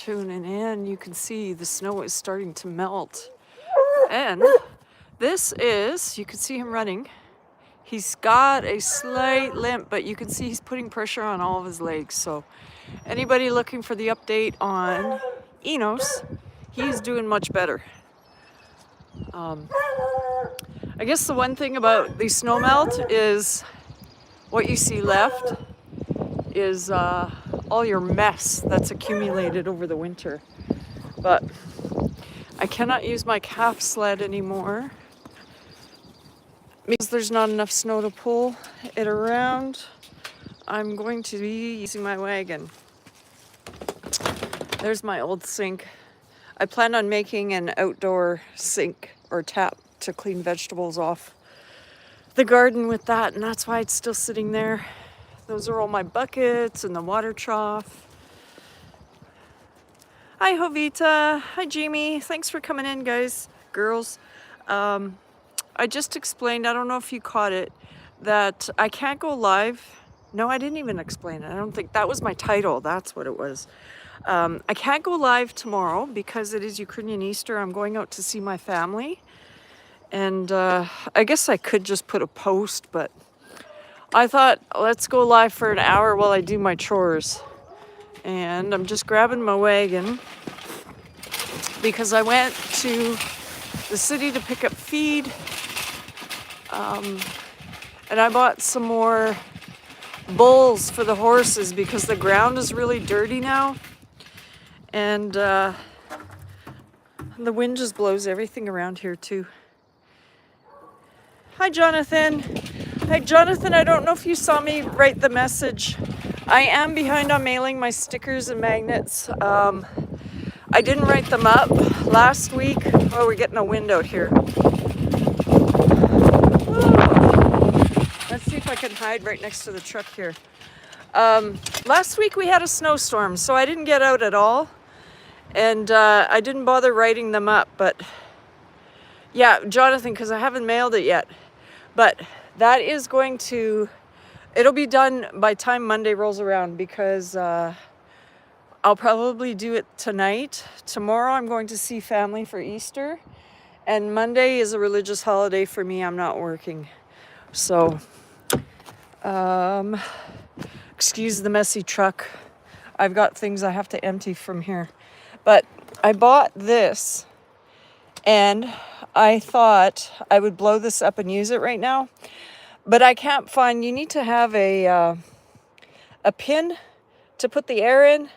tuning in, you can see the snow is starting to melt. And this is, you can see him running. He's got a slight limp, but you can see he's putting pressure on all of his legs. So anybody looking for the update on Enos, he's doing much better. I guess the one thing about the snow melt is what you see left is all your mess that's accumulated over the winter. But I cannot use my calf sled anymore because there's not enough snow to pull it around. I'm going to be using my wagon. There's my old sink. I plan on making an outdoor sink or tap to clean vegetables off the garden with that, and that's why it's still sitting there. Those are all my buckets and the water trough. Hi Jovita, hi Jamie, thanks for coming in guys, girls. I just explained, I don't know if you caught it, that I can't go live. No, I didn't even explain it. I don't think that was my title, that's what it was. I can't go live tomorrow because it is Ukrainian Easter. I'm going out to see my family. And I guess I could just put a post, but I thought let's go live for an hour while I do my chores. And I'm just grabbing my wagon because I went to the city to pick up feed. And I bought some more bowls for the horses because the ground is really dirty now. And the wind just blows everything around here too. Hi, Jonathan. Hi, Jonathan. I don't know if you saw me write the message. I am behind on mailing my stickers and magnets. I didn't write them up last week. Oh, we're getting a wind out here. Let's see if I can hide right next to the truck here. Last week we had a snowstorm, so I didn't get out at all. And I didn't bother writing them up, but yeah, Jonathan, because I haven't mailed it yet. But that is going to, it'll be done by time Monday rolls around because I'll probably do it tonight. Tomorrow I'm going to see family for Easter. And Monday is a religious holiday for me. I'm not working. So, excuse the messy truck. I've got things I have to empty from here. But I bought this and I thought I would blow this up and use it right now. But I can't find, you need to have a pin to put the air in.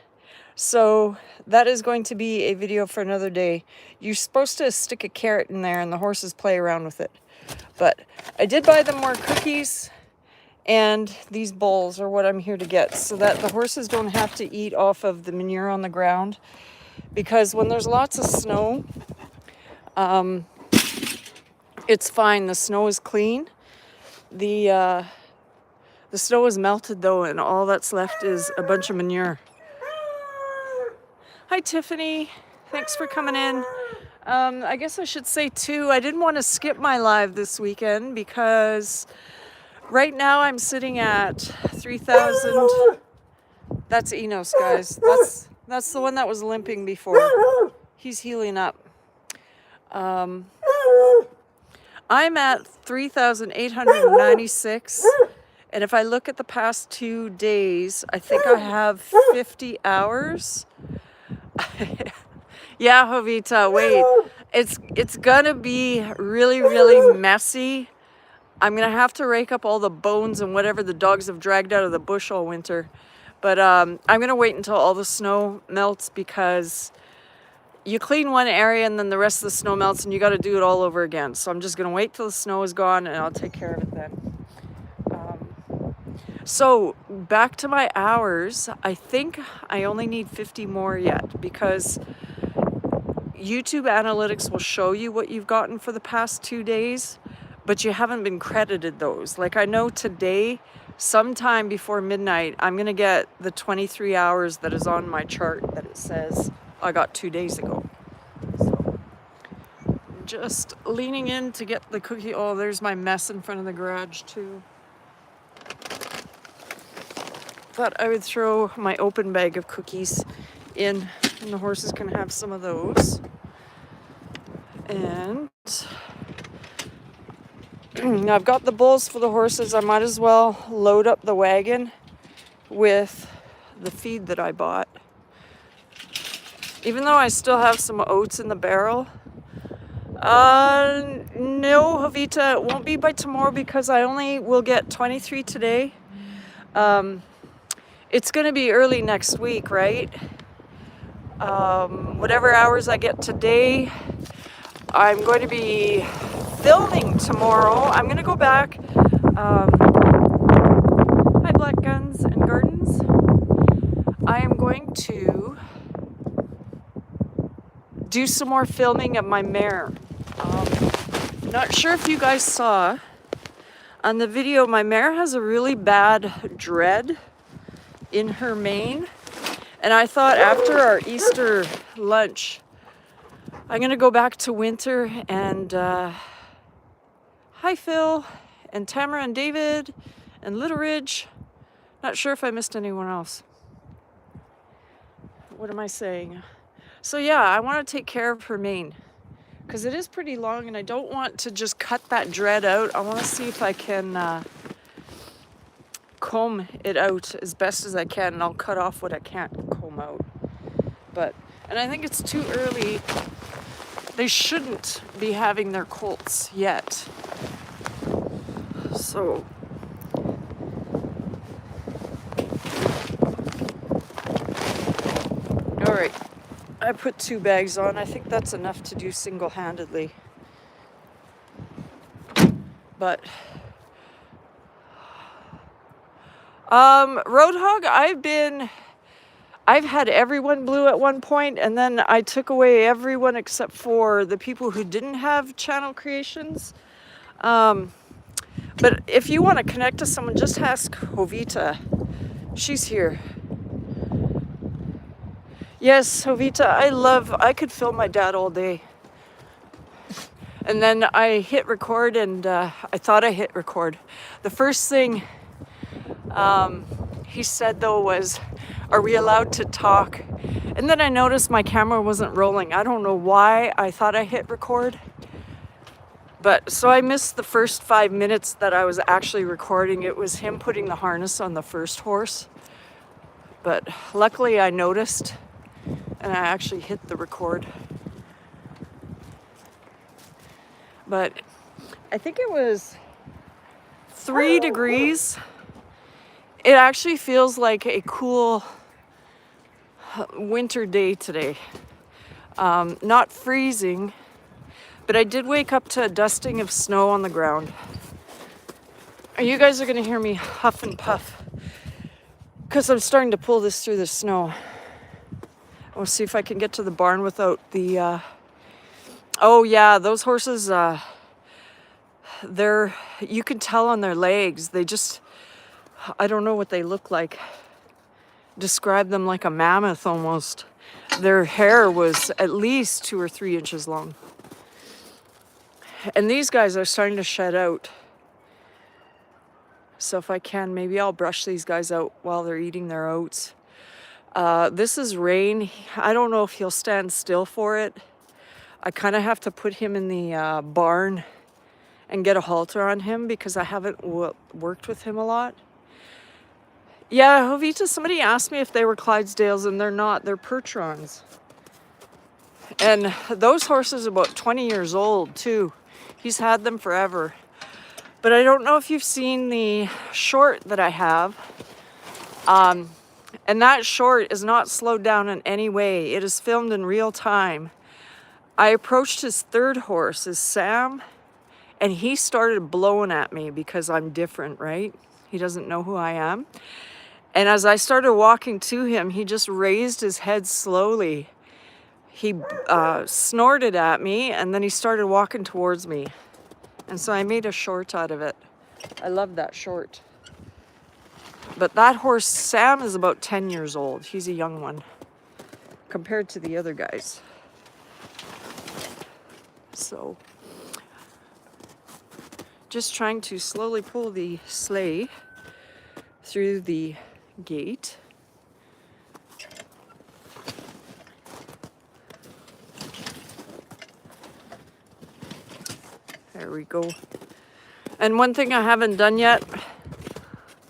So that is going to be a video for another day. You're supposed to stick a carrot in there and the horses play around with it. But I did buy them more cookies, and these bowls are what I'm here to get so that the horses don't have to eat off of the manure on the ground. Because when there's lots of snow, it's fine. The snow is clean. The snow is melted though, and all that's left is a bunch of manure. Hi Tiffany, thanks for coming in. I guess I should say too, I didn't want to skip my live this weekend because right now I'm sitting at 3,000. That's Enos, guys. That's the one that was limping before. He's healing up. I'm at 3,896. And if I look at the past 2 days, I think I have 50 hours. Yeah, Jovita, wait. It's gonna be really, really messy. I'm gonna have to rake up all the bones and whatever the dogs have dragged out of the bush all winter. But I'm gonna wait until all the snow melts because you clean one area and then the rest of the snow melts and you gotta do it all over again. So I'm just gonna wait till the snow is gone and I'll take care of it then. So back to my hours, I think I only need 50 more yet because YouTube analytics will show you what you've gotten for the past 2 days, but you haven't been credited those. Like I know today, sometime before midnight, I'm gonna get the 23 hours that is on my chart that it says I got 2 days ago. So just leaning in to get the cookie. Oh, there's my mess in front of the garage too. Thought I would throw my open bag of cookies in and the horses can have some of those. And I've got the bowls for the horses. I might as well load up the wagon with the feed that I bought. Even though I still have some oats in the barrel. No, Jovita, it won't be by tomorrow because I only will get 23 today. It's going to be early next week, right? Whatever hours I get today, I'm going to be filming tomorrow. I'm going to go back. Hi, Black Guns and Gardens. I am going to do some more filming of my mare. Not sure if you guys saw on the video, my mare has a really bad dread in her mane. And I thought after our Easter lunch, I'm gonna go back to Winter and hi Phil and Tamara and David and Little Ridge. Not sure if I missed anyone else. What am I saying? So yeah, I want to take care of her mane because it is pretty long and I don't want to just cut that dread out. I want to see if I can comb it out as best as I can, and I'll cut off what I can't comb out. And I think it's too early. They shouldn't be having their colts yet. So all right, I put 2 bags on. I think that's enough to do single-handedly. But Roadhog, I've had everyone blue at one point, and then I took away everyone except for the people who didn't have channel creations. But if you want to connect to someone, just ask Jovita. She's here. Yes, Jovita, I could film my dad all day. And then I hit record, and I thought I hit record. The first thing he said though was, "Are we allowed to talk?" And then I noticed my camera wasn't rolling. I don't know why I thought I hit record. But so I missed the first 5 minutes that I was actually recording. It was him putting the harness on the first horse. But luckily I noticed and I actually hit the record. But I think it was 3 degrees. It actually feels like a cool winter day today. Not freezing, but I did wake up to a dusting of snow on the ground. You guys are gonna hear me huff and puff because I'm starting to pull this through the snow. We'll see if I can get to the barn without the, oh yeah, those horses, you can tell on their legs, they just, I don't know what they look like. Describe them like a mammoth almost. Their hair was at least 2 or 3 inches long. And these guys are starting to shed out. So if I can, maybe I'll brush these guys out while they're eating their oats. This is Rain. I don't know if he'll stand still for it. I kind of have to put him in the barn and get a halter on him because I haven't worked with him a lot. Yeah, Jovita, somebody asked me if they were Clydesdales, and they're not. They're Percherons. And those horses are about 20 years old, too. He's had them forever. But I don't know if you've seen the short that I have. And that short is not slowed down in any way. It is filmed in real time. I approached his third horse, his Sam, and he started blowing at me because I'm different, right? He doesn't know who I am. And as I started walking to him, he just raised his head slowly. He snorted at me, and then he started walking towards me. And so I made a short out of it. I love that short. But that horse, Sam, is about 10 years old. He's a young one compared to the other guys. So, just trying to slowly pull the sleigh through the gate. There we go. And one thing I haven't done yet,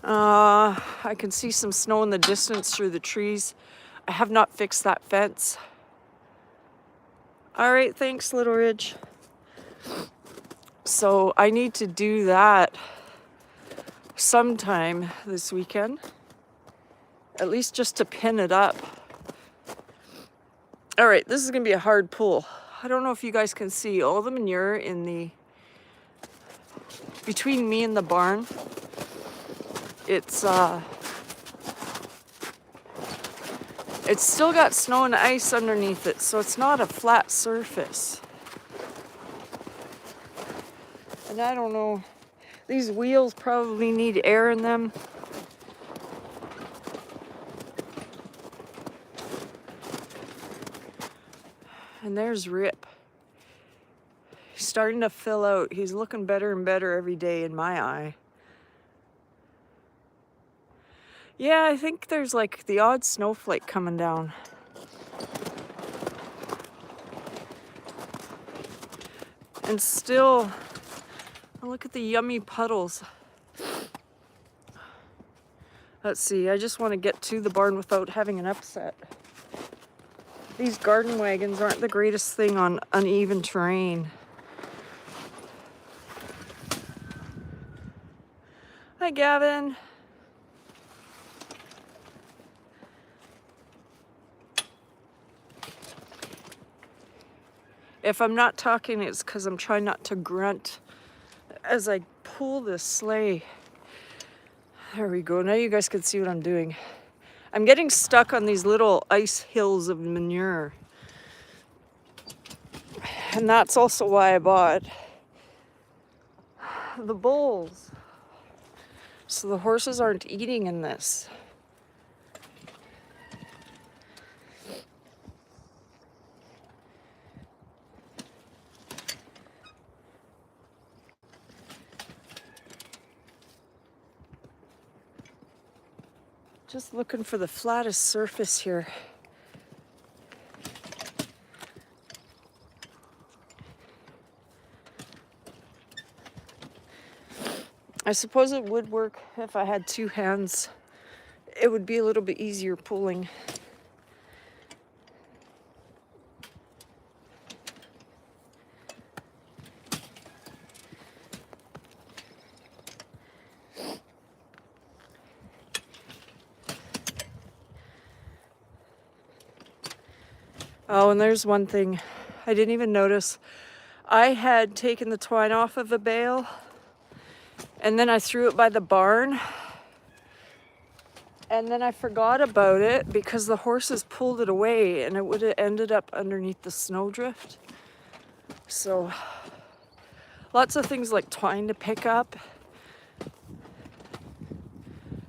I can see some snow in the distance through the trees. I have not fixed that fence. All right, thanks, Little Ridge. So I need to do that sometime this weekend, at least just to pin it up. All right, this is gonna be a hard pull. I don't know if you guys can see all the manure in the, between me and the barn. It's still got snow and ice underneath it, so it's not a flat surface. And I don't know, these wheels probably need air in them. And there's Rip. He's starting to fill out. He's looking better and better every day in my eye. Yeah, I think there's like the odd snowflake coming down. And still, look at the yummy puddles. Let's see, I just want to get to the barn without having an upset. These garden wagons aren't the greatest thing on uneven terrain. Hi, Gavin. If I'm not talking, it's because I'm trying not to grunt as I pull this sleigh. There we go. Now you guys can see what I'm doing. I'm getting stuck on these little ice hills of manure. And that's also why I bought the bowls. So the horses aren't eating in this. Just looking for the flattest surface here. I suppose it would work if I had two hands. It would be a little bit easier pulling. Oh, and there's one thing I didn't even notice. I had taken the twine off of a bale, and then I threw it by the barn, and then I forgot about it because the horses pulled it away and it would have ended up underneath the snowdrift. So lots of things like twine to pick up,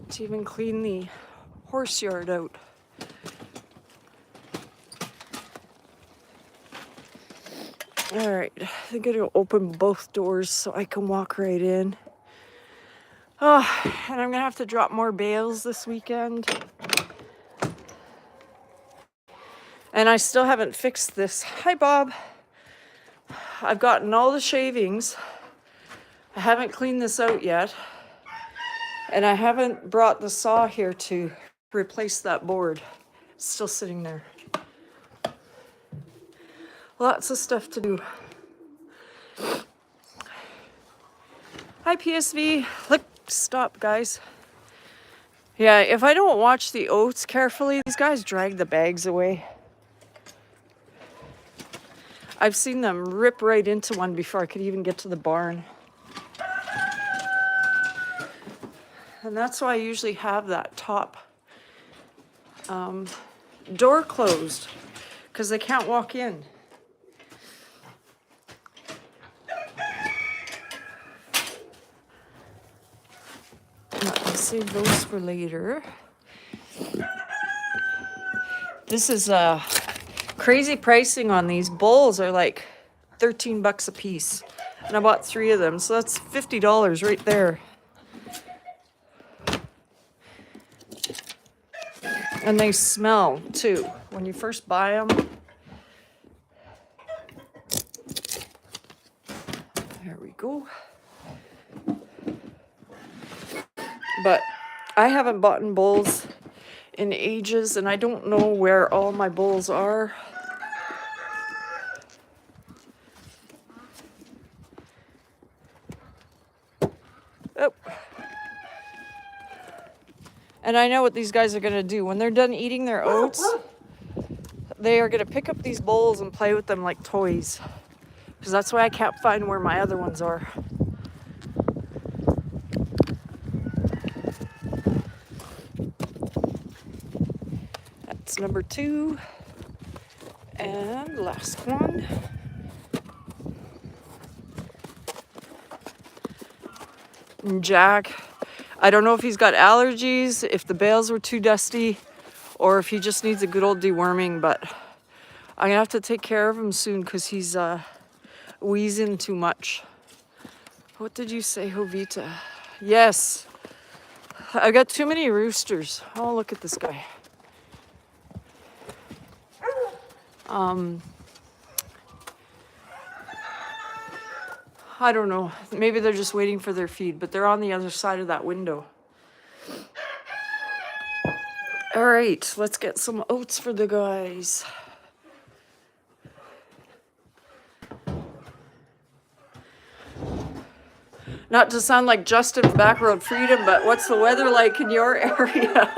to even clean the horse yard out. All right, I think I'm gonna open both doors so I can walk right in. Oh, and I'm gonna have to drop more bales this weekend. And I still haven't fixed this. Hi, Bob. I've gotten all the shavings. I haven't cleaned this out yet. And I haven't brought the saw here to replace that board. It's still sitting there. Lots of stuff to do. Hi, PSV. Look, stop, guys. Yeah, if I don't watch the oats carefully, these guys drag the bags away. I've seen them rip right into one before I could even get to the barn. And that's why I usually have that top door closed, because they can't walk in. I'll save those for later. This is crazy pricing on these. Bowls are like 13 bucks a piece. And I bought 3 of them, so that's $50 right there. And they smell too when you first buy them. There we go. But I haven't bought in bowls in ages, and I don't know where all my bowls are. Oh. And I know what these guys are going to do. When they're done eating their oats, they are going to pick up these bowls and play with them like toys. Because that's why I can't find where my other ones are. That's number 2. And last one. And Jack, I don't know if he's got allergies, if the bales were too dusty, or if he just needs a good old deworming, but I'm gonna have to take care of him soon because he's wheezing too much. What did you say, Jovita? Yes, I got too many roosters. Oh, look at this guy. I don't know. Maybe they're just waiting for their feed, but they're on the other side of that window. All right, let's get some oats for the guys. Not to sound like Justin's Backroad Freedom, but what's the weather like in your area?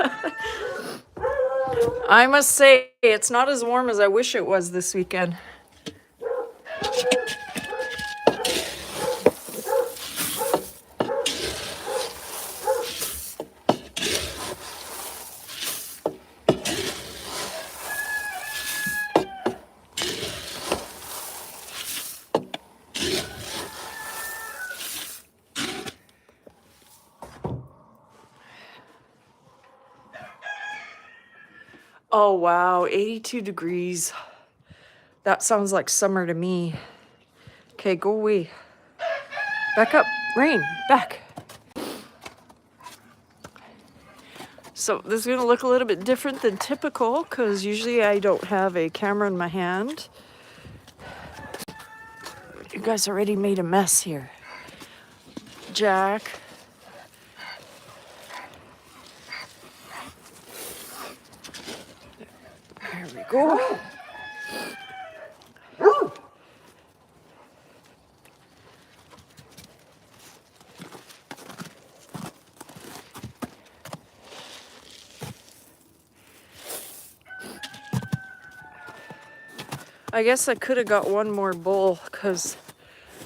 I must say, it's not as warm as I wish it was this weekend. Oh, wow, 82 degrees. That sounds like summer to me. Okay, go away. Back up, Rain, back. So this is gonna look a little bit different than typical because usually I don't have a camera in my hand. You guys already made a mess here. Jack. There we go. I guess I could have got one more bowl because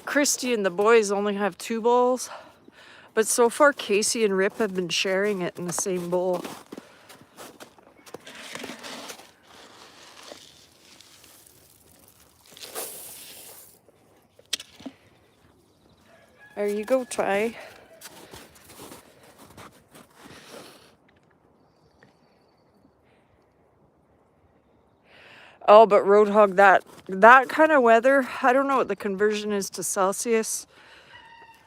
Christy and the boys only have 2 bowls. But so far, Casey and Rip have been sharing it in the same bowl. There you go, Ty. Oh, but Roadhog, that kind of weather, I don't know what the conversion is to Celsius.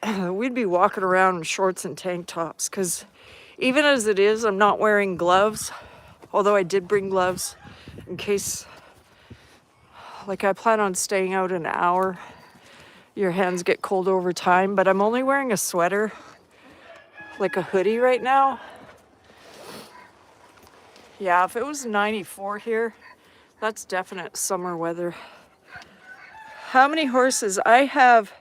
We'd be walking around in shorts and tank tops because even as it is, I'm not wearing gloves. Although I did bring gloves in case, like I plan on staying out an hour. Your hands get cold over time, but I'm only wearing a sweater, like a hoodie right now. Yeah, if it was 94 here, that's definite summer weather. How many horses? I have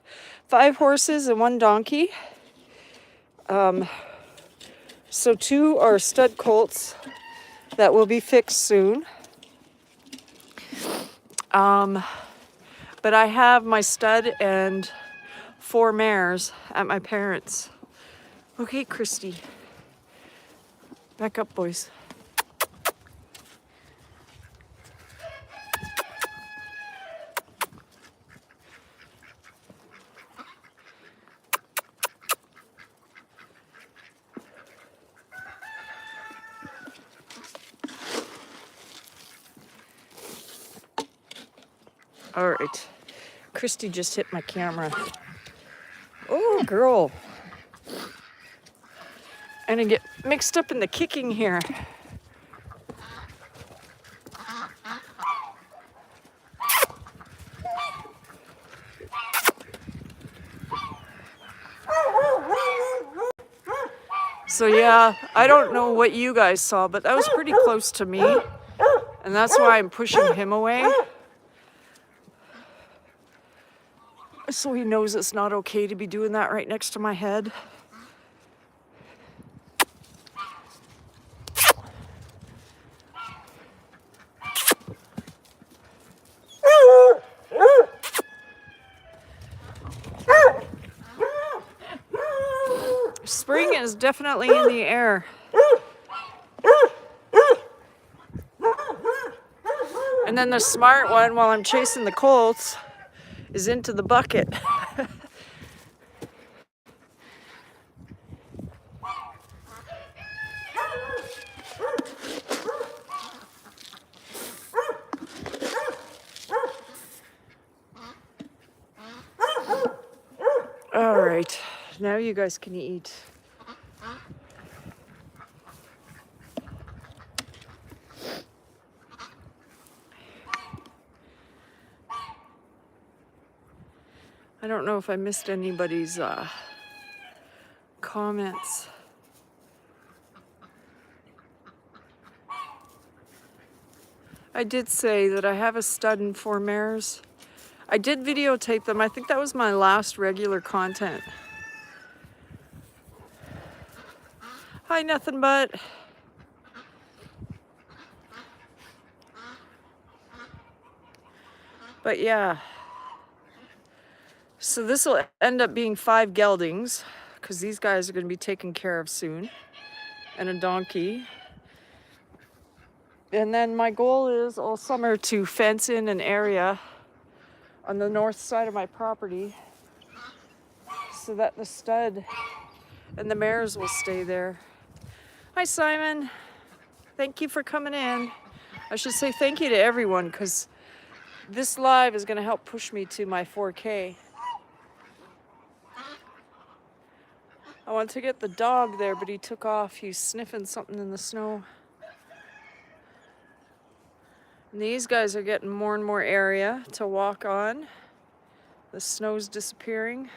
5 horses and 1 donkey. So 2 are stud colts that will be fixed soon. But I have my stud and 4 mares at my parents'. Okay, Christy. Back up, boys. All right. Christy just hit my camera. Oh, girl. And I get mixed up in the kicking here. So yeah, I don't know what you guys saw, but that was pretty close to me. And that's why I'm pushing him away. So he knows it's not okay to be doing that right next to my head. Spring is definitely in the air. And then the smart one, while I'm chasing the colts, is into the bucket. All right, now you guys can eat. I don't know if I missed anybody's comments. I did say that I have a stud and 4 mares. I did videotape them. I think that was my last regular content. Hi, nothing but. But yeah. So this will end up being 5 geldings because these guys are going to be taken care of soon. And a donkey. And then my goal is all summer to fence in an area on the north side of my property so that the stud and the mares will stay there. Hi, Simon. Thank you for coming in. I should say thank you to everyone because this live is going to help push me to my 4K. I want to get the dog there, but he took off. He's sniffing something in the snow. And these guys are getting more and more area to walk on. The snow's disappearing.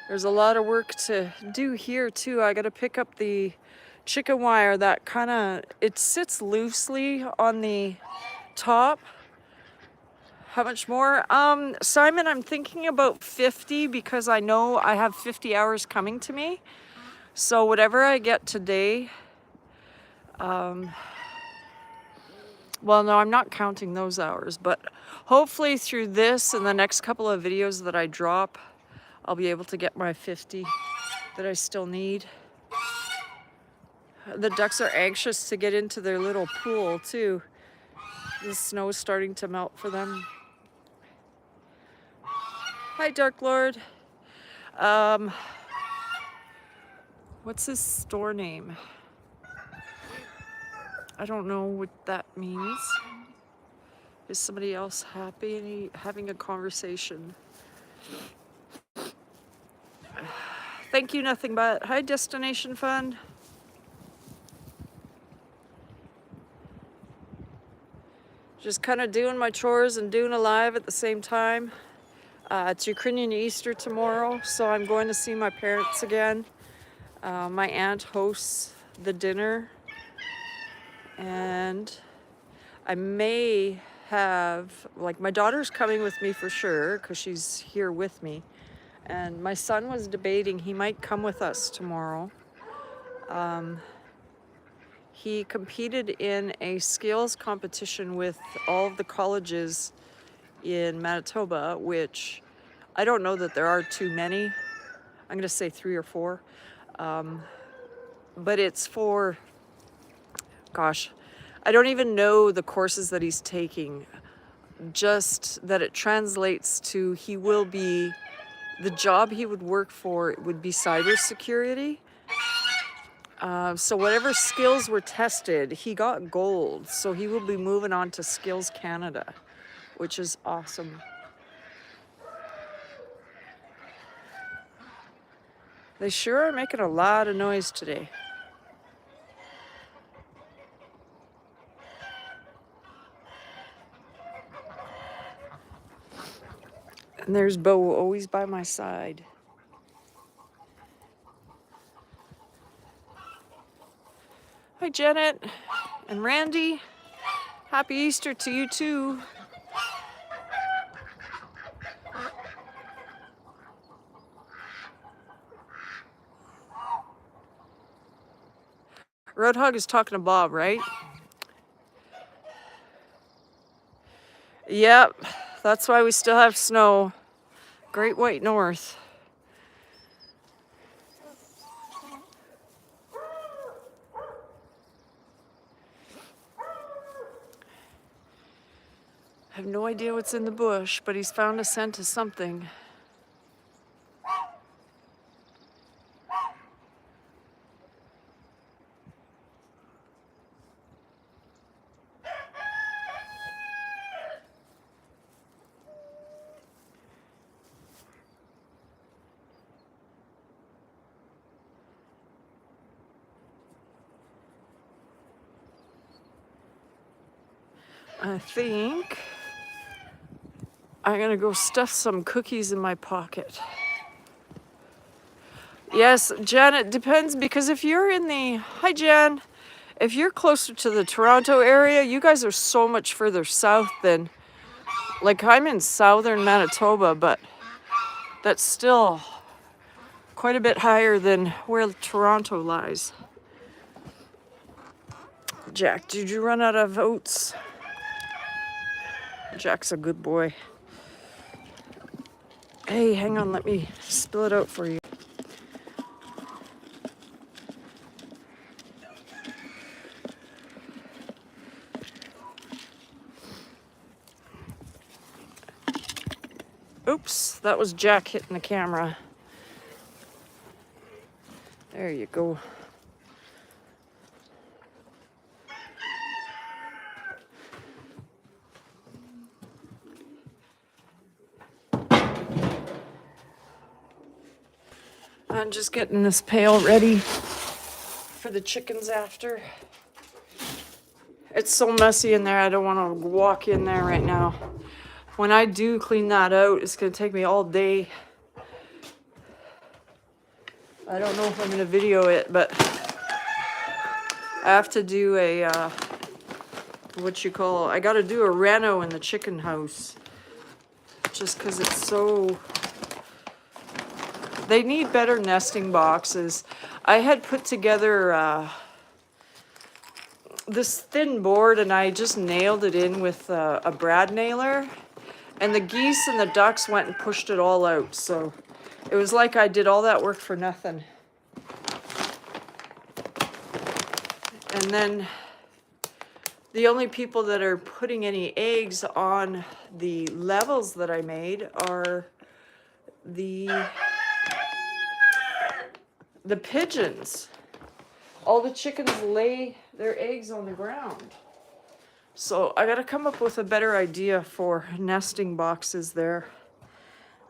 There's a lot of work to do here too. I gotta pick up the chicken wire that it sits loosely on the top. How much more? Simon, I'm thinking about 50 because I know I have 50 hours coming to me. So whatever I get today, well, no, I'm not counting those hours, but hopefully through this and the next couple of videos that I drop, I'll be able to get my 50 that I still need. The ducks are anxious to get into their little pool too. The snow is starting to melt for them. Hi, Dark Lord. What's his store name? I don't know what that means. Is somebody else happy and having a conversation? Thank you, nothing but. Hi, Destination Fun. Just kind of doing my chores and doing a live at the same time. It's Ukrainian Easter tomorrow, so I'm going to see my parents again. My aunt hosts the dinner, and I may have, like, my daughter's coming with me for sure because she's here with me, and my son was debating he might come with us tomorrow. He competed in a skills competition with all of the colleges in Manitoba, which I don't know that there are too many. I'm going to say 3 or 4. But it's for, gosh, I don't even know the courses that he's taking. Just that it translates to the job he would work for would be cybersecurity. So whatever skills were tested, he got gold. So he will be moving on to Skills Canada, which is awesome. They sure are making a lot of noise today. And there's Bo always by my side. Janet and Randy. Happy Easter to you too. Roadhog is talking to Bob, right? Yep, that's why we still have snow. Great White North. I have no idea what's in the bush, but he's found a scent of something. I think I'm gonna go stuff some cookies in my pocket. Yes, Jan, it depends, because if you're in the, hi Jan, if you're closer to the Toronto area, you guys are so much further south than, like I'm in southern Manitoba, but that's still quite a bit higher than where Toronto lies. Jack, did you run out of oats? Jack's a good boy. Hey, hang on, let me spill it out for you. Oops, that was Jack hitting the camera. There you go. I'm just getting this pail ready for the chickens after. It's so messy in there, I don't want to walk in there right now. When I do clean that out, it's going to take me all day. I don't know if I'm going to video it, but I have to do a, I got to do a reno in the chicken house. Just because it's so, they need better nesting boxes. I had put together this thin board and I just nailed it in with a brad nailer. And the geese and the ducks went and pushed it all out. So it was like I did all that work for nothing. And then the only people that are putting any eggs on the levels that I made are the pigeons. All the chickens lay their eggs on the ground. So I gotta come up with a better idea for nesting boxes there.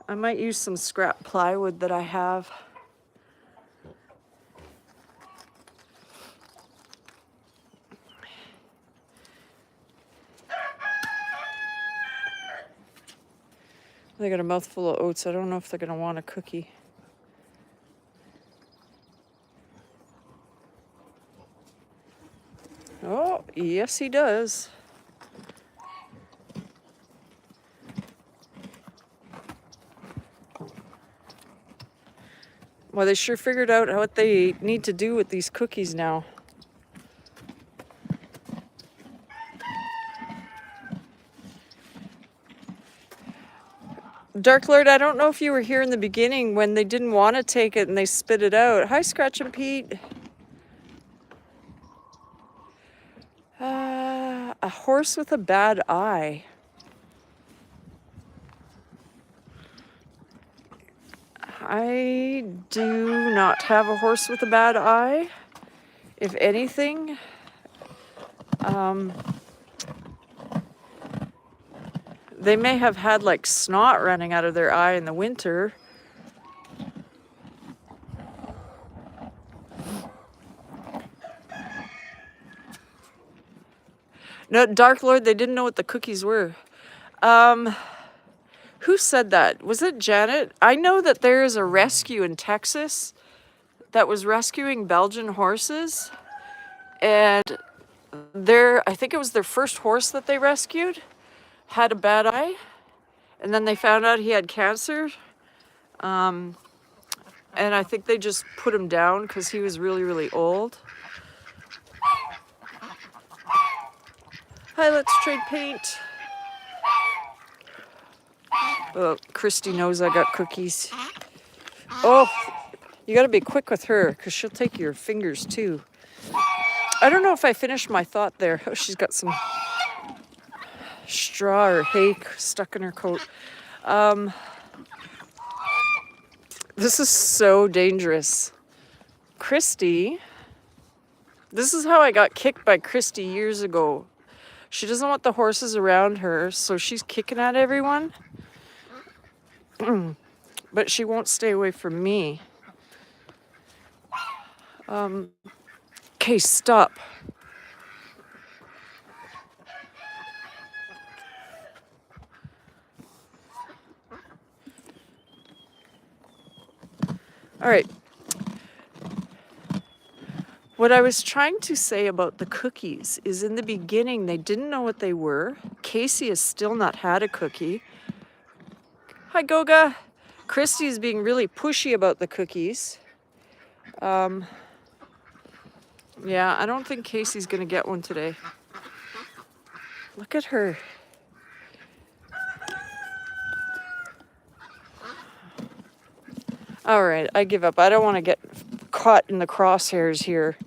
I might use some scrap plywood that I have. They got a mouthful of oats. I don't know if they're gonna want a cookie. Oh, yes he does. Well, they sure figured out what they need to do with these cookies now. Dark Lord, I don't know if you were here in the beginning when they didn't want to take it and they spit it out. Hi, Scratch and Pete. A horse with a bad eye. I do not have a horse with a bad eye. If anything, they may have had like snot running out of their eye in the winter. No, Dark Lord, they didn't know what the cookies were. Who said that? Was it Janet? I know that there is a rescue in Texas that was rescuing Belgian horses. And I think it was their first horse that they rescued, had a bad eye, and then they found out he had cancer. And I think they just put him down because he was really, really old. Hi, let's trade paint. Oh, Christy knows I got cookies. Oh, you gotta be quick with her because she'll take your fingers too. I don't know if I finished my thought there. Oh, she's got some straw or hay stuck in her coat. This is so dangerous. Christy, this is how I got kicked by Christy years ago. She doesn't want the horses around her, so she's kicking at everyone. But she won't stay away from me. Okay, stop. All right. What I was trying to say about the cookies is in the beginning, they didn't know what they were. Casey has still not had a cookie. Hi, Goga. Christy is being really pushy about the cookies. Yeah, I don't think Casey's gonna get one today. Look at her. All right, I give up. I don't want to get caught in the crosshairs here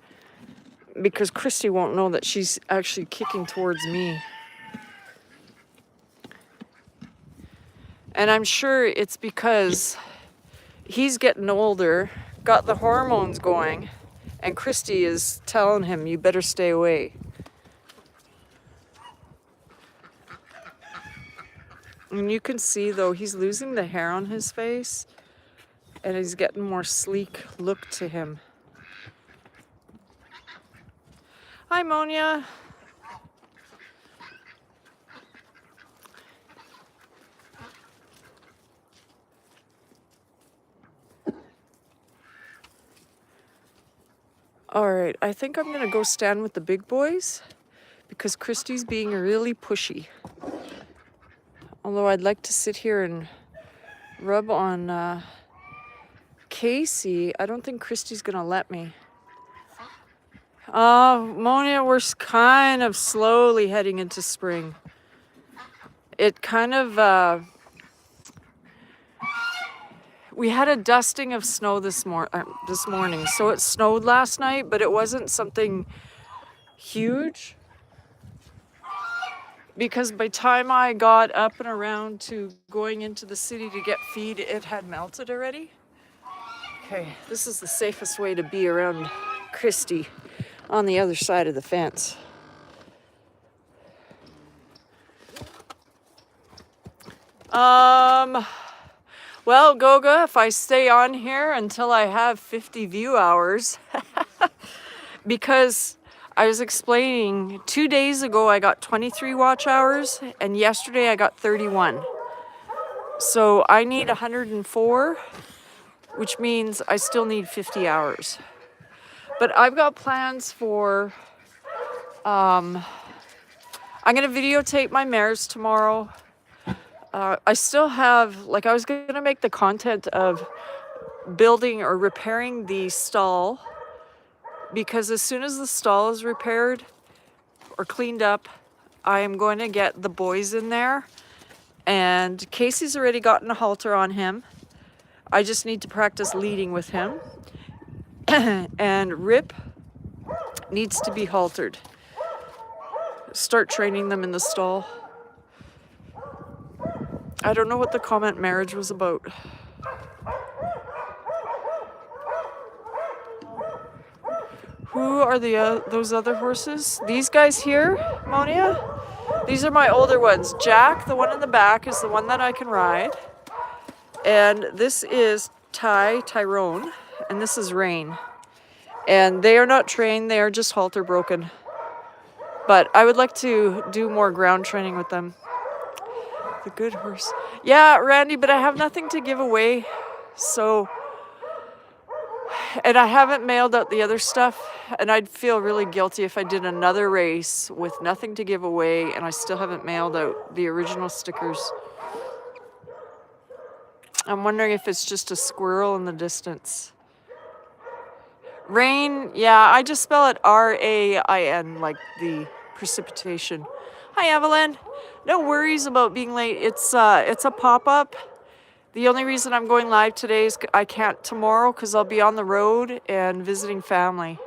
because Christy won't know that she's actually kicking towards me. And I'm sure it's because he's getting older, got the hormones going, and Christy is telling him, you better stay away. And you can see, though, he's losing the hair on his face, and he's getting more sleek look to him. Hi, Monia. All right, I think I'm gonna go stand with the big boys because Christy's being really pushy. Although I'd like to sit here and rub on Casey, I don't think Christy's gonna let me. Monia, we're kind of slowly heading into spring. It kind of, we had a dusting of snow this morning. So it snowed last night, but it wasn't something huge. Because by the time I got up and around to going into the city to get feed, it had melted already. Okay, this is the safest way to be around Christy on the other side of the fence. Well, Goga, if I stay on here until I have 50 view hours, because I was explaining 2 days ago I got 23 watch hours and yesterday I got 31. So I need 104, which means I still need 50 hours. But I've got plans for, I'm going to videotape my mares tomorrow. I still have, I was going to make the content of building or repairing the stall, because as soon as the stall is repaired or cleaned up, I am going to get the boys in there. And Casey's already gotten a halter on him. I just need to practice leading with him. And Rip needs to be haltered. Start training them in the stall. I don't know what the comment marriage was about. Who are those other horses? These guys here, Monia? These are my older ones. Jack, the one in the back, is the one that I can ride. And this is Tyrone, and this is Rain. And they are not trained, they are just halter broken. But I would like to do more ground training with them. The good horse. Yeah, Randy, but I have nothing to give away. So And I haven't mailed out the other stuff, and I'd feel really guilty if I did another race with nothing to give away and I still haven't mailed out the original stickers. I'm wondering if it's just a squirrel in the distance. Rain, yeah, I just spell it R-A-I-N, like the precipitation. Hi, Evelyn. No worries about being late. It's a pop-up. The only reason I'm going live today is I can't tomorrow because I'll be on the road and visiting family.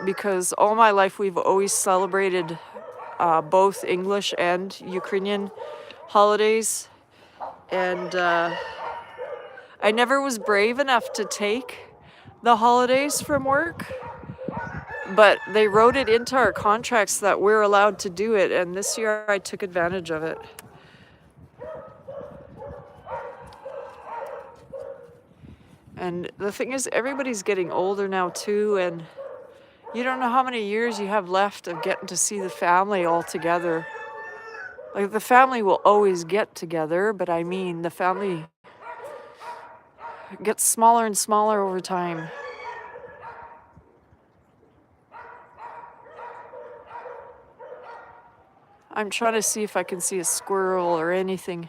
Because all my life we've always celebrated both English and Ukrainian holidays. And I never was brave enough to take the holidays from work, but they wrote it into our contracts that we're allowed to do it, and this year I took advantage of it. And the thing is, everybody's getting older now too, and you don't know how many years you have left of getting to see the family all together. Like, the family will always get together, but I mean, the family gets smaller and smaller over time. I'm trying to see if I can see a squirrel or anything.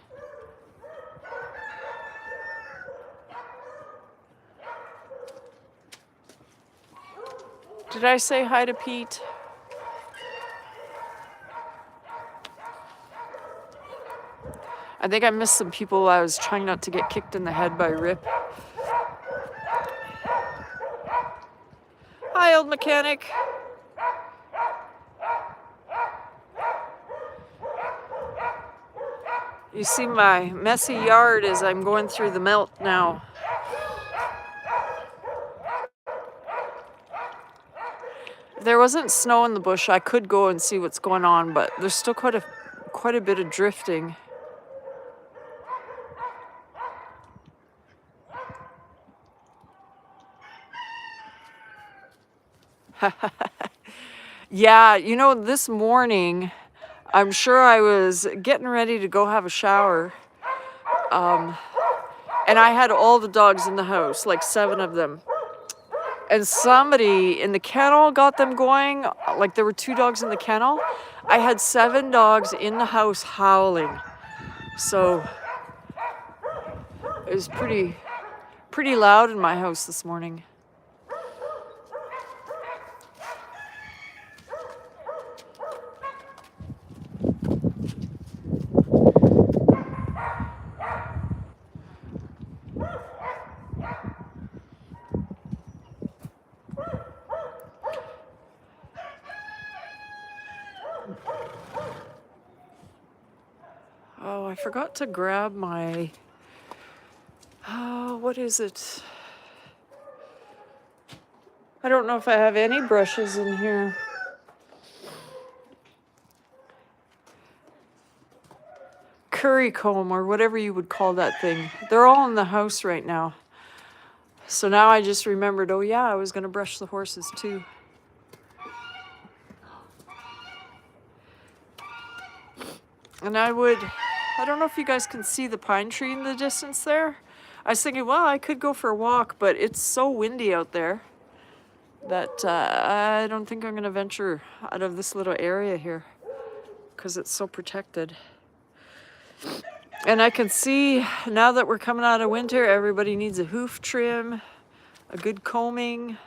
Did I say hi to Pete? I think I missed some people. I was trying not to get kicked in the head by Rip. Hi, old mechanic. You see my messy yard as I'm going through the melt now. If there wasn't snow in the bush, I could go and see what's going on, but there's still quite a bit of drifting. Yeah, you know, this morning, I'm sure I was getting ready to go have a shower. And I had all the dogs in the house, like 7 of them. And somebody in the kennel got them going. Like, there were 2 dogs in the kennel. I had 7 dogs in the house howling. So it was pretty loud in my house this morning. Oh, I forgot to grab my, what is it? I don't know if I have any brushes in here. Curry comb or whatever you would call that thing. They're all in the house right now. So now I just remembered, oh yeah, I was going to brush the horses too. And I don't know if you guys can see the pine tree in the distance there. I was thinking, well, I could go for a walk, but it's so windy out there that I don't think I'm going to venture out of this little area here because it's so protected. And I can see now that we're coming out of winter, everybody needs a hoof trim, a good combing.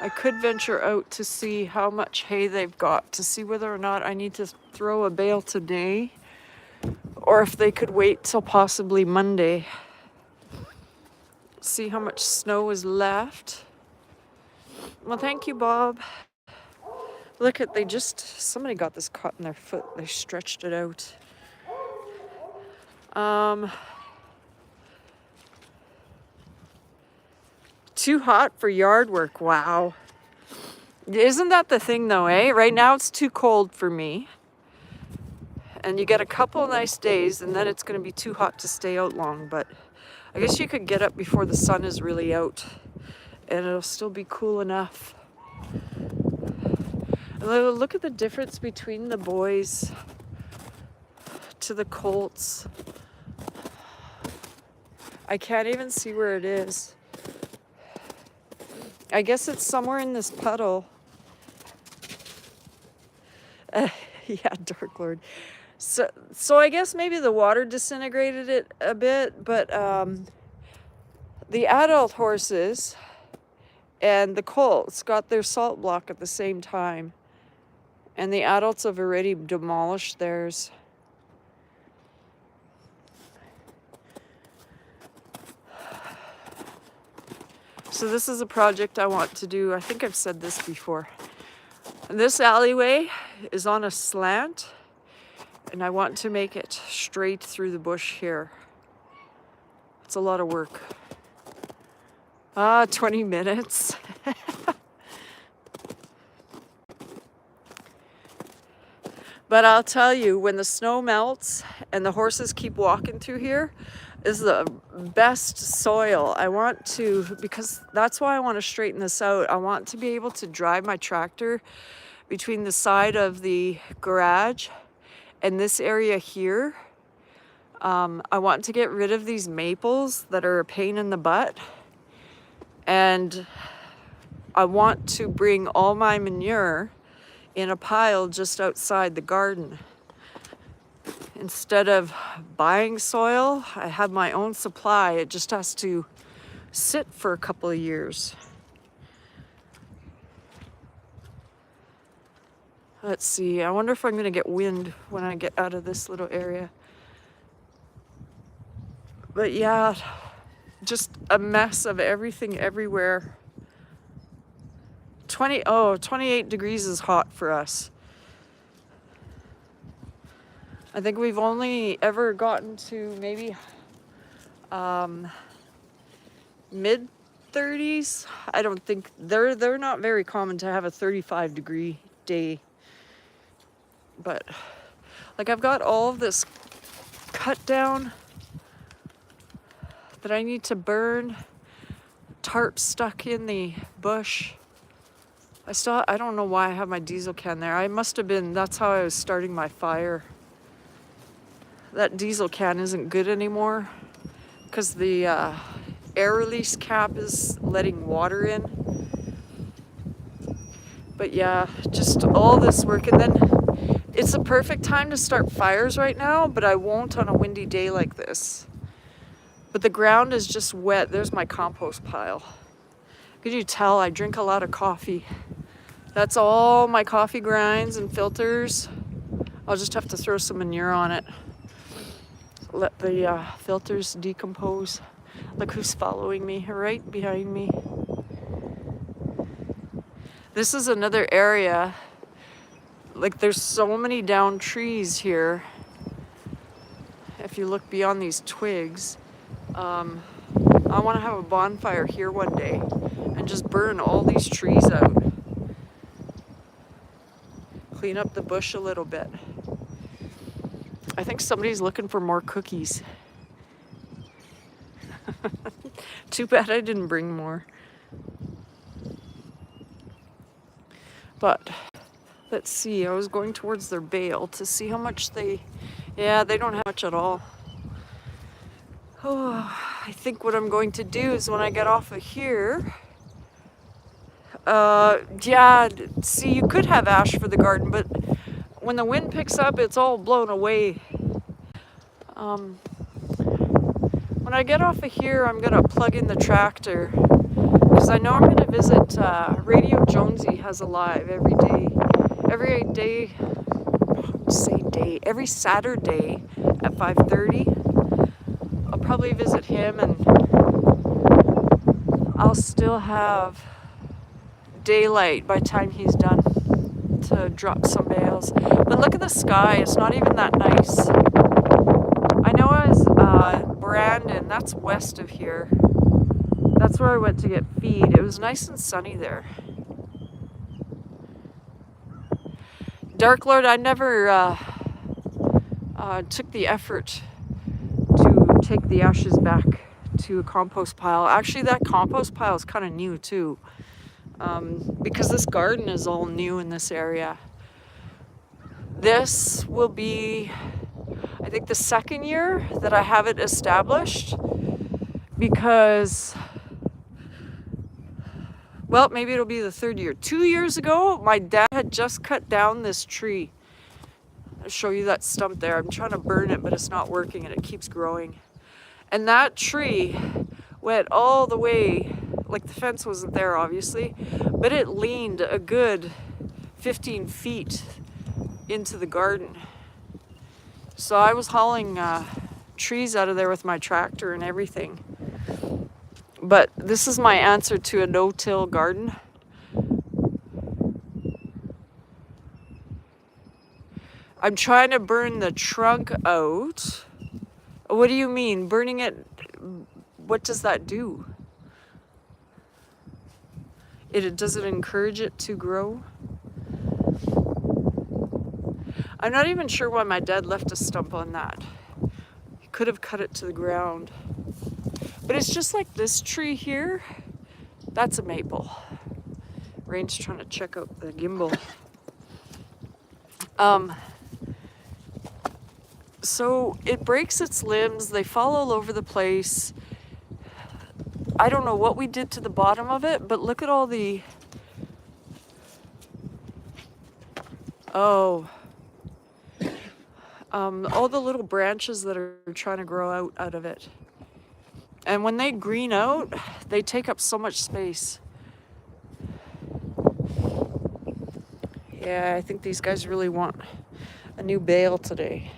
I could venture out to see how much hay they've got, to see whether or not I need to throw a bale today, or if they could wait till possibly Monday. See how much snow is left. Well, thank you, Bob. Look at, somebody got this caught in their foot. They stretched it out. Too hot for yard work. Wow. Isn't that the thing though, eh? Right now it's too cold for me. And you get a couple of nice days and then it's going to be too hot to stay out long. But I guess you could get up before the sun is really out and it'll still be cool enough. Look at the difference between the boys to the colts. I can't even see where it is. I guess it's somewhere in this puddle. Yeah, Dark Lord. So I guess maybe the water disintegrated it a bit, but the adult horses and the colts got their salt block at the same time. And the adults have already demolished theirs. So this is a project I want to do. I think I've said this before. This alleyway is on a slant, and I want to make it straight through the bush here. It's a lot of work. 20 minutes. But I'll tell you, when the snow melts and the horses keep walking through here, is the best soil. I want to, because that's why I want to straighten this out. I want to be able to drive my tractor between the side of the garage and this area here. I want to get rid of these maples that are a pain in the butt. And I want to bring all my manure in a pile just outside the garden. Instead of buying soil, I have my own supply. It just has to sit for a couple of years. Let's see, I wonder if I'm gonna get wind when I get out of this little area. But yeah, just a mess of everything everywhere. 28 degrees is hot for us. I think we've only ever gotten to maybe mid 30s. I don't think they're not very common to have a 35-degree day. But like, I've got all of this cut down that I need to burn. Tarp stuck in the bush. I don't know why I have my diesel can there. I must have been, that's how I was starting my fire. That diesel can isn't good anymore because the air release cap is letting water in. But yeah, just all this work. And then it's the perfect time to start fires right now, but I won't on a windy day like this. But the ground is just wet. There's my compost pile. Could you tell I drink a lot of coffee? That's all my coffee grinds and filters. I'll just have to throw some manure on it. Let the filters decompose. Look who's following me, right behind me. This is another area. Like, there's so many down trees here. If you look beyond these twigs, I want to have a bonfire here one day and just burn all these trees out. Clean up the bush a little bit. I think somebody's looking for more cookies. Too bad I didn't bring more. But let's see, I was going towards their bale to see how much they don't have much at all. Oh, I think what I'm going to do is when I get off of here, see, you could have ash for the garden, but when the wind picks up, it's all blown away. When I get off of here, I'm gonna plug in the tractor because I know I'm gonna visit Radio Jonesy has a live every Saturday at 5:30. I'll probably visit him, and I'll still have daylight by the time he's done to drop some bales. But look at the sky, it's not even that nice. I know as Brandon, that's west of here. That's where I went to get feed. It was nice and sunny there. Dark Lord, I never took the effort to take the ashes back to a compost pile. Actually, that compost pile is kind of new too. because this garden is all new in this area. This will be, I think, the second year that I have it established, because, well, maybe it'll be the third year. 2 years ago, my dad had just cut down this tree. I'll show you that stump there. I'm trying to burn it, but it's not working and it keeps growing. And that tree went all the way, like the fence wasn't there obviously, but it leaned a good 15 feet into the garden. So I was hauling trees out of there with my tractor and everything. But this is my answer to a no-till garden. I'm trying to burn the trunk out. What do you mean? Burning it, what does that do? Does it encourage it to grow? I'm not even sure why my dad left a stump on that. He could have cut it to the ground. But it's just like this tree here. That's a maple. Rain's trying to check out the gimbal. So it breaks its limbs. They fall all over the place. I don't know what we did to the bottom of it, but look at all the... all the little branches that are trying to grow out of it. And when they green out, they take up so much space. Yeah, I think these guys really want a new bale today.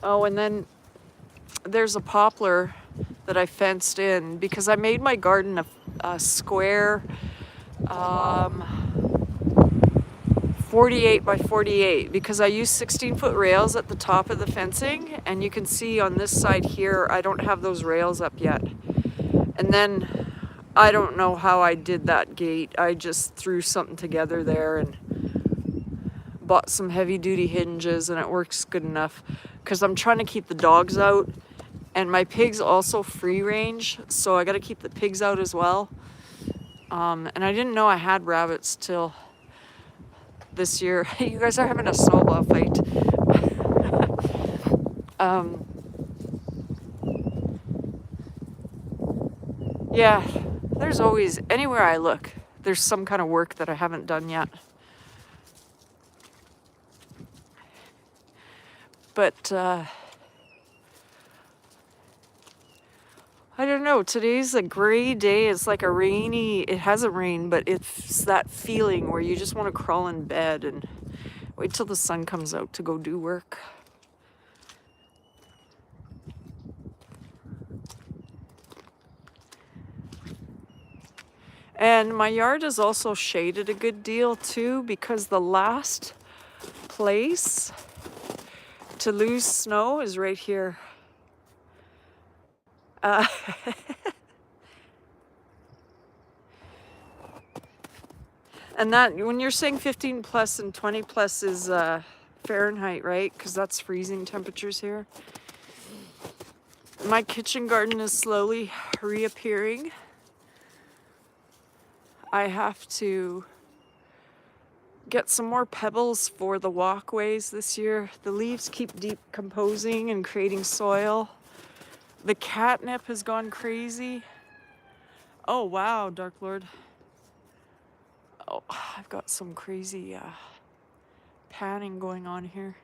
Oh, and then there's a poplar that I fenced in because I made my garden a square 48 by 48 because I use 16-foot rails at the top of the fencing, and you can see on this side here I don't have those rails up yet. And then I don't know how I did that gate. I just threw something together there and bought some heavy-duty hinges, and it works good enough because I'm trying to keep the dogs out, and my pigs also free range, so I got to keep the pigs out as well. And I didn't know I had rabbits till this year. You guys are having a snowball fight. Yeah, there's always, anywhere I look, there's some kind of work that I haven't done yet. But I don't know, today's a gray day. It's like a rainy, it hasn't rained, but it's that feeling where you just want to crawl in bed and wait till the sun comes out to go do work. And my yard is also shaded a good deal too, because the last place to lose snow is right here. And that, when you're saying 15 plus and 20 plus is Fahrenheit, right? Because that's freezing temperatures here. My kitchen garden is slowly reappearing. I have to get some more pebbles for the walkways this year. The leaves keep decomposing and creating soil. The catnip has gone crazy. Oh, wow, Dark Lord. Oh, I've got some crazy panning going on here.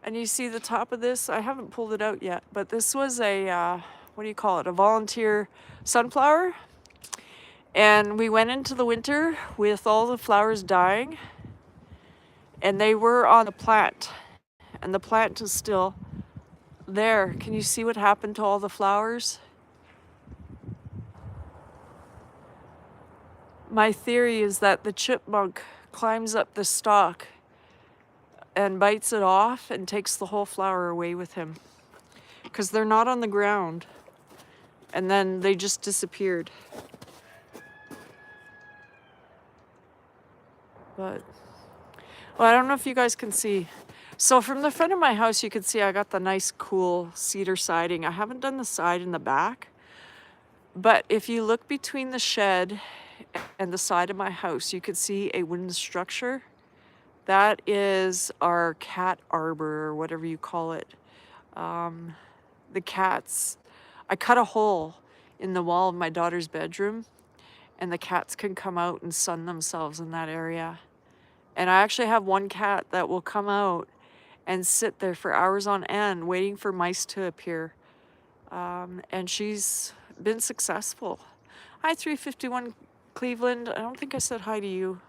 And you see the top of this? I haven't pulled it out yet, but this was a, what do you call it? A volunteer sunflower. And we went into the winter with all the flowers dying, and they were on the plant, and the plant is still there. Can you see what happened to all the flowers? My theory is that the chipmunk climbs up the stalk and bites it off and takes the whole flower away with him, because they're not on the ground, and then they just disappeared. But, well, I don't know if you guys can see. So from the front of my house, you can see I got the nice, cool cedar siding. I haven't done the side in the back. But if you look between the shed and the side of my house, you can see a wooden structure. That is our cat arbor, or whatever you call it. The cats, I cut a hole in the wall of my daughter's bedroom, and the cats can come out and sun themselves in that area. And I actually have one cat that will come out and sit there for hours on end waiting for mice to appear. And she's been successful. Hi, 351 Cleveland. I don't think I said hi to you.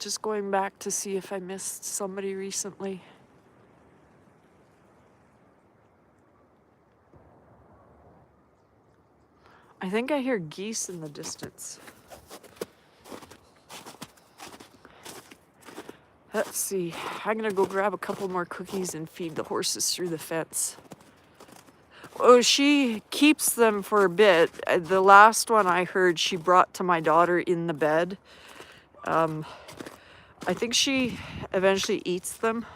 Just going back to see if I missed somebody recently. I think I hear geese in the distance. Let's see. I'm gonna go grab a couple more cookies and feed the horses through the fence. Oh, she keeps them for a bit. The last one I heard she brought to my daughter in the bed. I think she eventually eats them.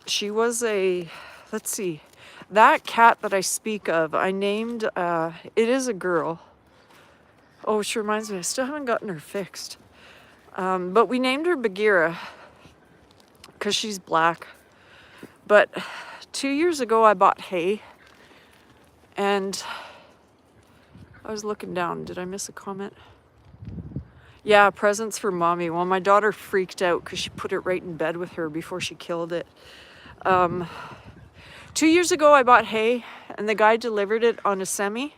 She was let's see, that cat that I speak of, I named, it is a girl. Oh, she reminds me, I still haven't gotten her fixed. But we named her Bagheera because she's black. But 2 years ago, I bought hay, and I was looking down. Did I miss a comment? Yeah, presents for mommy. Well, my daughter freaked out because she put it right in bed with her before she killed it. 2 years ago, I bought hay, and the guy delivered it on a semi.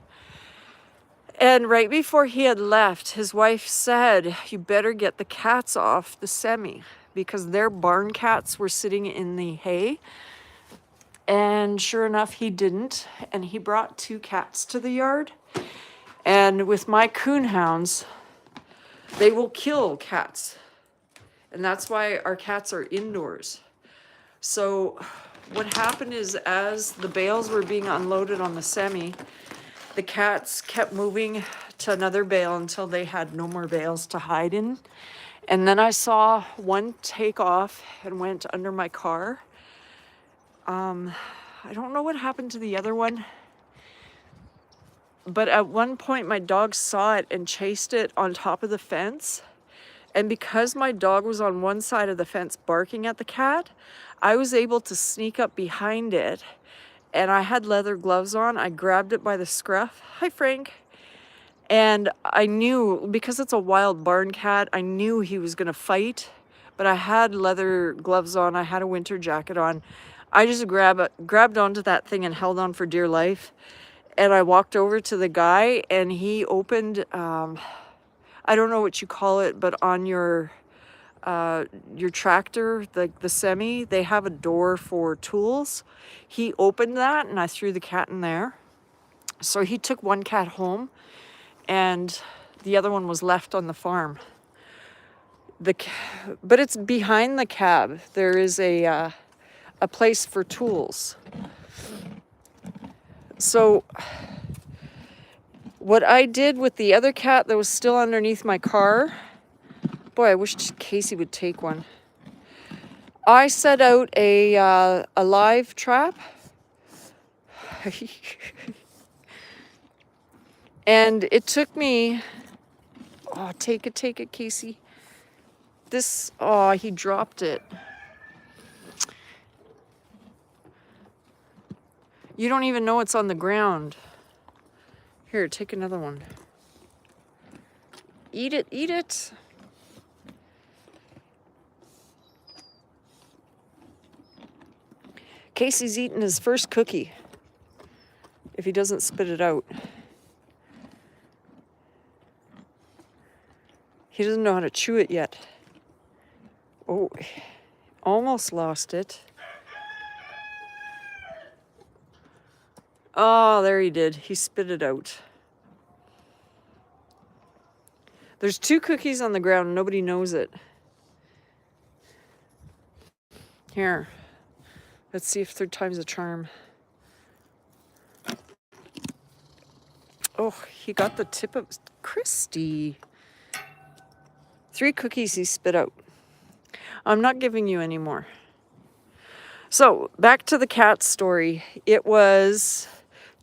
And right before he had left, his wife said, "You better get the cats off the semi," because their barn cats were sitting in the hay. And sure enough, he didn't. And he brought 2 cats to the yard. And with my coonhounds, they will kill cats. And that's why our cats are indoors. So what happened is, as the bales were being unloaded on the semi, the cats kept moving to another bale until they had no more bales to hide in. And then I saw one take off and went under my car. I don't know what happened to the other one, but at one point my dog saw it and chased it on top of the fence. And because my dog was on one side of the fence barking at the cat, I was able to sneak up behind it, and I had leather gloves on. I grabbed it by the scruff. Hi, Frank. And I knew, because it's a wild barn cat, I knew he was gonna fight, but I had leather gloves on. I had a winter jacket on. I just grabbed onto that thing and held on for dear life. And I walked over to the guy, and he opened, I don't know what you call it, but on your tractor, the semi, they have a door for tools. He opened that, and I threw the cat in there. So he took one cat home, and the other one was left on the farm. But it's behind the cab. There is a place for tools. So what I did with the other cat that was still underneath my car, boy, I wish Casey would take one. I set out a live trap. And it took me, oh, take it, Casey. He dropped it. You don't even know it's on the ground. Here, take another one. Eat it. Casey's eating his first cookie, if he doesn't spit it out. He doesn't know how to chew it yet. Oh, almost lost it. Oh, there he did. He spit it out. There's 2 cookies on the ground. Nobody knows it. Here. Let's see if third time's a charm. Oh, he got the tip of Christy. 3 cookies he spit out. I'm not giving you any more. So, back to the cat story. It was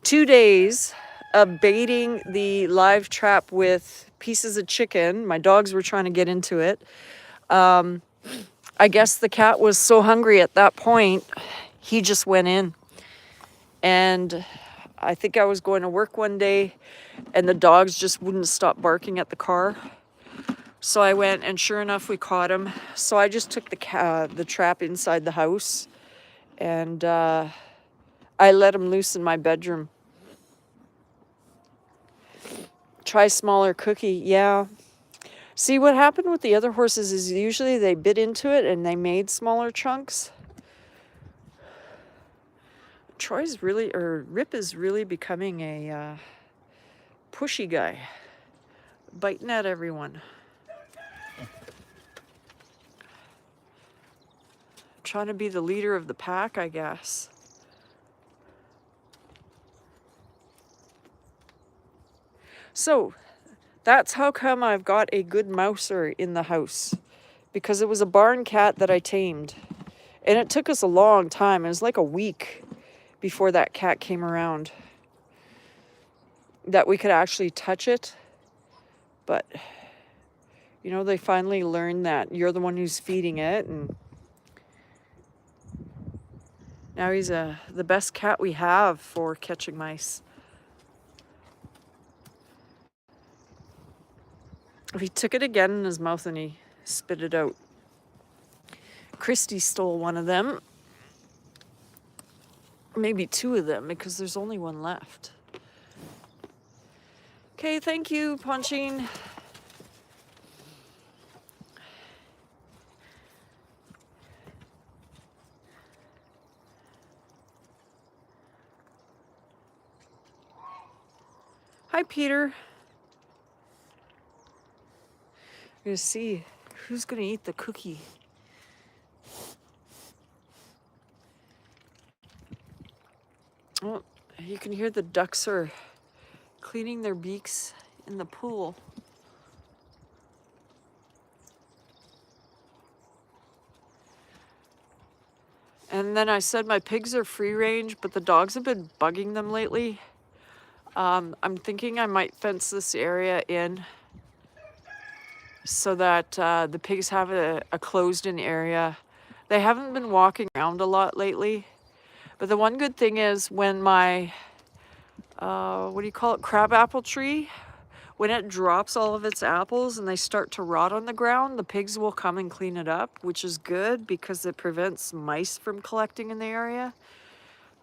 2 days of baiting the live trap with pieces of chicken. My dogs were trying to get into it. I guess the cat was so hungry at that point, he just went in. And I think I was going to work one day and the dogs just wouldn't stop barking at the car. So I went, and sure enough, we caught him. So I just took the trap inside the house, and I let him loose in my bedroom. Try smaller cookie, yeah. See, what happened with the other horses is usually they bit into it and they made smaller chunks. Rip is really becoming a pushy guy, biting at everyone. Trying to be the leader of the pack, I guess. So, that's how come I've got a good mouser in the house. Because it was a barn cat that I tamed. And it took us a long time. It was like a week before that cat came around. That we could actually touch it. But, you know, they finally learned that you're the one who's feeding it. And now he's the best cat we have for catching mice. He took it again in his mouth and he spit it out. Christy stole one of them. Maybe 2 of them because there's only one left. Okay, thank you, Punching. Hi, Peter. I'm gonna see who's gonna eat the cookie. Oh, you can hear the ducks are cleaning their beaks in the pool. And then I said my pigs are free range, but the dogs have been bugging them lately. I'm thinking I might fence this area in so that the pigs have a closed-in area. They haven't been walking around a lot lately. But the one good thing is when my, crabapple tree, when it drops all of its apples and they start to rot on the ground, the pigs will come and clean it up, which is good because it prevents mice from collecting in the area.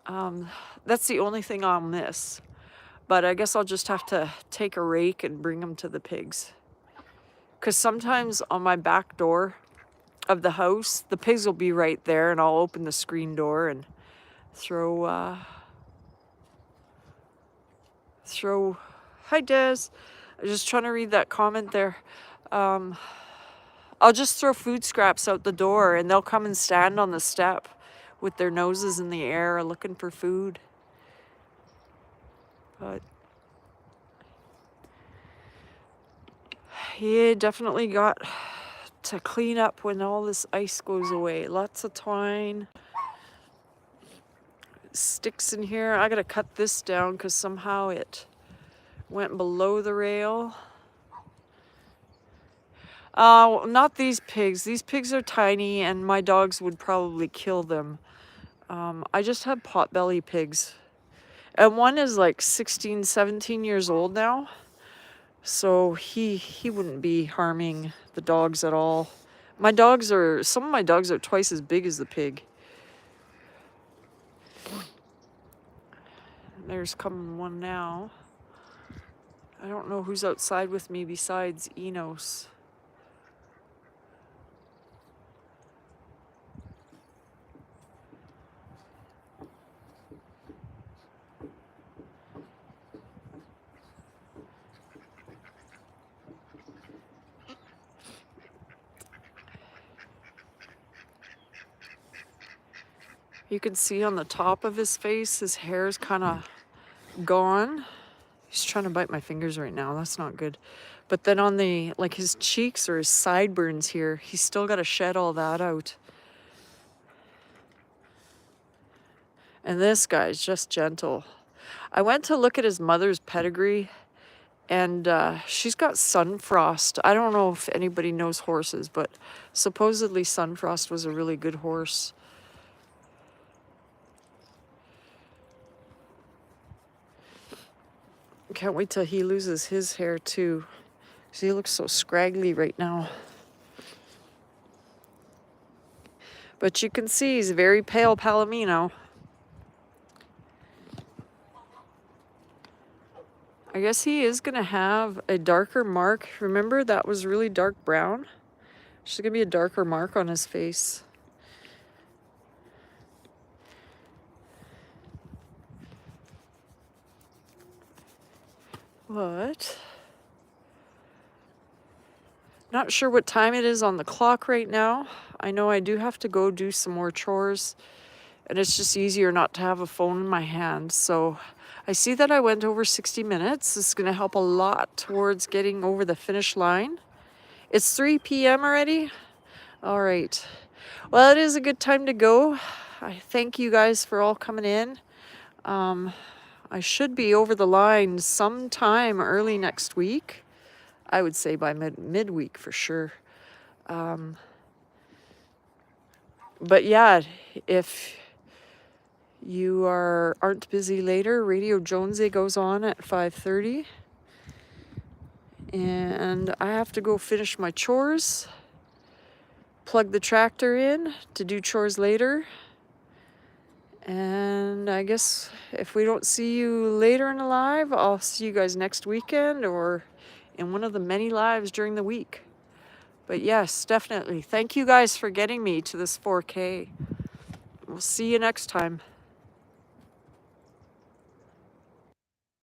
That's the only thing I'll miss. But I guess I'll just have to take a rake and bring them to the pigs. Because sometimes on my back door of the house, the pigs will be right there and I'll open the screen door and throw, hi Des, I'm just trying to read that comment there. I'll just throw food scraps out the door and they'll come and stand on the step with their noses in the air looking for food. But yeah, definitely got to clean up when all this ice goes away. Lots of twine. Sticks in here. I gotta cut this down because somehow it went below the rail. Not these pigs. These pigs are tiny and my dogs would probably kill them. I just have potbelly pigs. And one is like 16, 17 years old now. So he wouldn't be harming the dogs at all. Some of my dogs are twice as big as the pig. There's coming one now. I don't know who's outside with me besides Enos. You can see on the top of his face, his hair's kind of gone. He's trying to bite my fingers right now. That's not good. But then on the, like his cheeks or his sideburns here, he's still got to shed all that out. And this guy's just gentle. I went to look at his mother's pedigree, and she's got Sunfrost. I don't know if anybody knows horses, but supposedly Sunfrost was a really good horse. Can't wait till he loses his hair too. See, he looks so scraggly right now. But you can see he's very pale Palomino. I guess he is going to have a darker mark. Remember, that was really dark brown? There's going to be a darker mark on his face. What? Not sure what time it is on the clock right now. I know I do have to go do some more chores, and it's just easier not to have a phone in my hand. So I see that I went over 60 minutes. This is going to help a lot towards getting over the finish line. It's 3 p.m. already. All right. Well, it is a good time to go. I thank you guys for all coming in. I should be over the line sometime early next week. I would say by midweek for sure. But yeah, if you aren't busy later, Radio Jonesy goes on at 5:30. And I have to go finish my chores, plug the tractor in to do chores later. And I guess if we don't see you later in the live, I'll see you guys next weekend or in one of the many lives during the week. But yes, definitely. Thank you guys for getting me to this 4K. We'll see you next time.